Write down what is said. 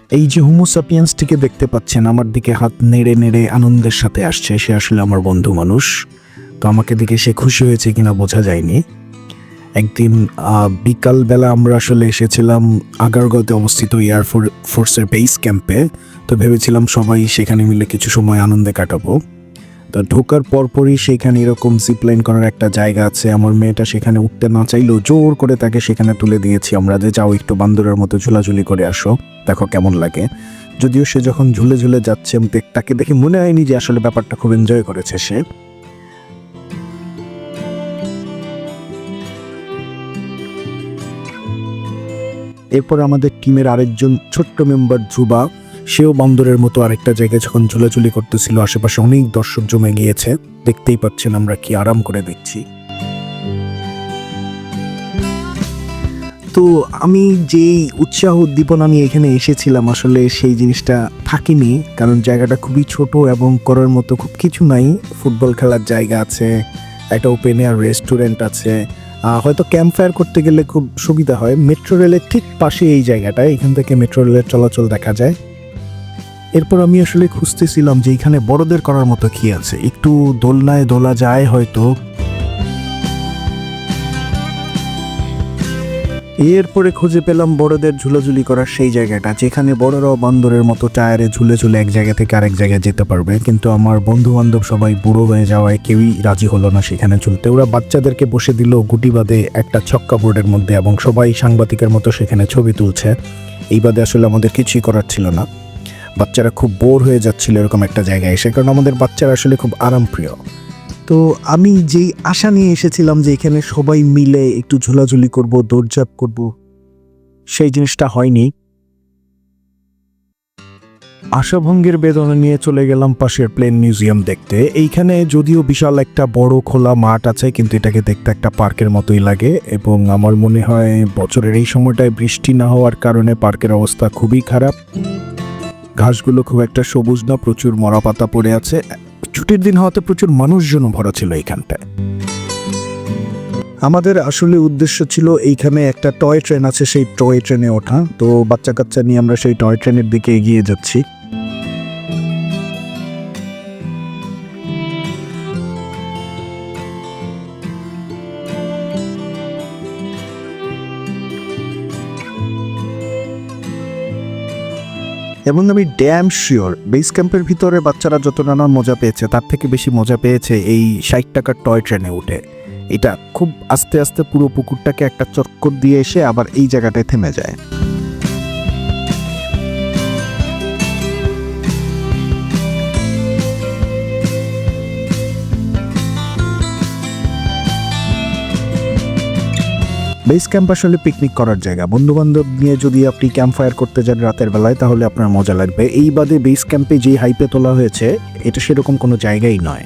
এই যে হোমো সাপিয়েন্সটিকে দেখতে পাচ্ছেন আমার দিকে হাত নেড়ে নেড়ে আনন্দের সাথে আসছে, সে আসলে আমার বন্ধু মানুষ। তো আমাকে দেখে সে খুশি হয়েছে কিনা বোঝা যায়নি। একদিন বিকালবেলা আমরা আসলে এসেছিলাম আগারগাঁওতে অবস্থিত ফোর্সের বেস ক্যাম্পে। তো ভেবেছিলাম সবাই সেখানে মিলে কিছু সময় আনন্দে কাটাবো। তো ঢোকার পরপরই সেখানে এরকম জিপলাইন করার একটা জায়গা আছে। আমার মেয়েটা সেখানে উঠতে না চাইলেও জোর করে তাকে সেখানে তুলে দিয়েছি আমরা, যে যাও একটু বান্দরের মতো ঝুলাঝুলি করে আসো, দেখো কেমন লাগে। যদিও সে যখন ঝুলে ঝুলে যাচ্ছে তাকে দেখে মনে হয়নি যে আসলে ব্যাপারটা খুব এনজয় করেছে সে। এরপর আমাদের টিমের আরেকজন ছোট্ট মেম্বার ধ্রুবা, সেও বান্দরের মতো আরেকটা জায়গায় যখন ঝুলাঝুলি করতেছিল, আশেপাশে অনেক দর্শক জমে গিয়েছে। দেখতেই পাচ্ছেন আমরা কি আরাম করে দেখছি। তো আমি যেই উৎসাহ উদ্দীপনা নিয়ে এখানে এসেছিলাম আসলে সেই জিনিসটা থাকেনি, কারণ জায়গাটা খুবই ছোট এবং করার মতো খুব কিছু নাই। ফুটবল খেলার জায়গা আছে, একটা ওপেন এয়ার রেস্টুরেন্ট আছে, হয়তো ক্যাম্প ফায়ার করতে গেলে খুব সুবিধা হয়। মেট্রো রেলের ঠিক পাশে এই জায়গাটায়, এখান থেকে মেট্রো রেলের চলাচল দেখা যায়। এরপর আমি আসলে খুঁজতেছিলাম যে এখানে বড়দের করার মতো কি আছে, একটু দোলনায় দোলা যায় হয়তো। এরপরে খুঁজে পেলাম বড়দের ঝুলাঝুলি করার সেই জায়গাটা, যেখানে বড়রাও বান্দরের মতো টায়ারে ঝুলে ঝুলে এক জায়গা থেকে আরেক জায়গায় যেতে পারবে। কিন্তু আমার বন্ধু বান্ধব সবাই বুড়ো হয়ে যাওয়ায় কেউই রাজি হলো না সেখানে ঝুলতে। ওরা বাচ্চাদেরকে বসে দিল গুটি বাদে একটা ছক্কা বোর্ডের মধ্যে, এবং সবাই সাংবাদিকের মতো সেখানে ছবি তুলছে। এই বাদে আসলে আমাদের কিছুই করার ছিল না। বাচ্চারা খুব বোর হয়ে যাচ্ছিল এরকম একটা জায়গায় এসে, কারণ আমাদের বাচ্চারা আসলে খুব আরামপ্রিয়। তো আমি যেই আশা নিয়ে এসেছিলাম যে এখানে সবাই মিলে একটু ঝোলাঝুলি করব, দৌড়ঝাঁপ করব, সেই জিনিসটা হয়নি। আশাভঙ্গের বেদনা নিয়ে চলে গেলাম পাশের প্লেন মিউজিয়াম দেখতে। এইখানে যদিও বিশাল একটা বড় খোলা মাঠ আছে, কিন্তু এটাকে দেখতে একটা পার্কের মতোই লাগে। এবং আমার মনে হয় বছরের এই সময়টায় বৃষ্টি না হওয়ার কারণে পার্কের অবস্থা খুবই খারাপ। ঘাসগুলো খুব একটা সবুজ না, প্রচুর মরা পাতা পড়ে আছে। ছুটির দিন হওয়াতে প্রচুর মানুষজনও ভরা ছিল এইখানটায়। আমাদের আসলে উদ্দেশ্য ছিল এইখানে একটা টয় ট্রেন আছে, সেই টয় ট্রেনে ওঠা। তো বাচ্চা কাচ্চা নিয়ে আমরা সেই টয় ট্রেনের দিকে এগিয়ে যাচ্ছি। এবং আমি ড্যাম শিওর বেস ক্যাম্পের ভিতরে বাচ্চারা যত নানা মজা পেয়েছে তার থেকে বেশি মজা পেয়েছে এই 60 টাকার টয় ট্রেনে উঠে। এটা খুব আস্তে আস্তে পুরো পুকুরটাকে একটা চক্কর দিয়ে এসে আবার এই জায়গাটায় থেমে যায়। বেস ক্যাম্প আসলে পিকনিক করার জায়গা। বন্ধু বান্ধব নিয়ে যদি আপনি ক্যাম্প ফায়ার করতে যান রাতের বেলায়, তাহলে আপনার মজা লাগবে। এই বাদে বেস ক্যাম্পে যে হাইপে তোলা হয়েছে এটা সেরকম কোনো জায়গাই নয়।